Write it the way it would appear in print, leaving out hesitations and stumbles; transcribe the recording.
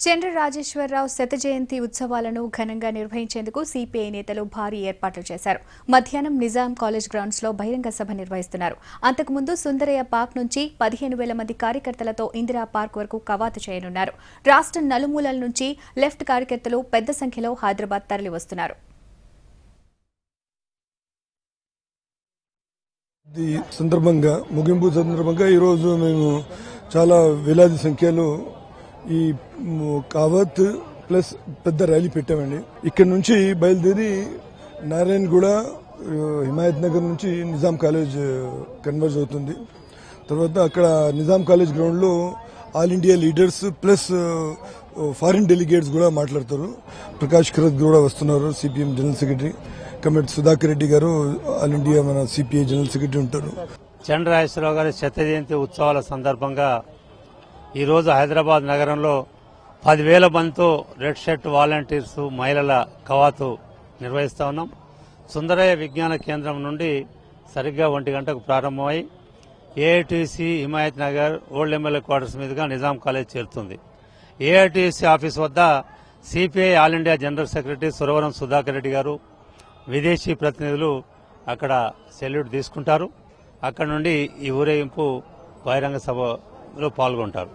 చంద్ర రాజేశ్వరరావు శత జయంతి ఉత్సవాలను ఘనంగా నిర్వహించేందుకు సిపిఐ నేతలు భారీ ఏర్పాట్లు చేశారు. మధ్యాహ్నం నిజాం కాలేజ్ గ్రౌండ్స్ లో బహిరంగ సభ నిర్వహిస్తున్నారు. అంతకుముందు సుందరయ్య పార్క్ నుంచి 15,000 మంది కార్యకర్తలతో ఇందిరా పార్క్ వరకు కవాతు చేయనున్నారు. రాష్ట్రం నలుమూలల నుంచి లెఫ్ట్ కార్యకర్తలు పెద్ద సంఖ్యలో హైదరాబాద్ తరలివస్తున్నారు. ముగింపు సందర్భంగా ఈరోజు మేము చాలా వేలాది సంఖ్యలో ఈ కావత్ ప్లస్ పెద్ద ర్యాలీ పెట్టామండి. ఇక్కడ నుంచి బయలుదేరి నారాయణగూడ, హిమాయత్ నగర్ నుంచి నిజాం కాలేజ్ కన్వర్జ్ అవుతుంది. తర్వాత అక్కడ నిజాం కాలేజ్ గ్రౌండ్ లో all India leaders plus foreign delegates కూడా మాట్లాడతారు. ప్రకాష్ ఖరత్ కూడా వస్తున్నారు, CPM general secretary. Committee Sudhakar Reddy గారు ఆల్ ఇండియా మన సిపిఐ జనరల్ సెక్రటరీ ఉంటారు. చంద్ర రాజేశ్వరరావు గారి శత జయంతి ఉత్సవాల సందర్భంగా ఈరోజు హైదరాబాద్ నగరంలో 10,000 మందితో రెడ్ షర్ట్ వాలంటీర్స్ మహిళల కవాతు నిర్వహిస్తా ఉన్నాం. సుందరయ్య విజ్ఞాన కేంద్రం నుండి సరిగ్గా 1 గంటకు ప్రారంభమై AITC Himayat Nagar old MLA quarters మీదుగా నిజాం కాలేజ్ చేరుతుంది. ఏఐటీసీ ఆఫీస్ వద్ద CPI all India general secretary Suravaram Sudhakar Reddy గారు, విదేశీ ప్రతినిధులు అక్కడ సెల్యూట్ తీసుకుంటారు. అక్కడ నుండి ఈ ఊరేగింపు బహిరంగ సభలో పాల్గొంటారు.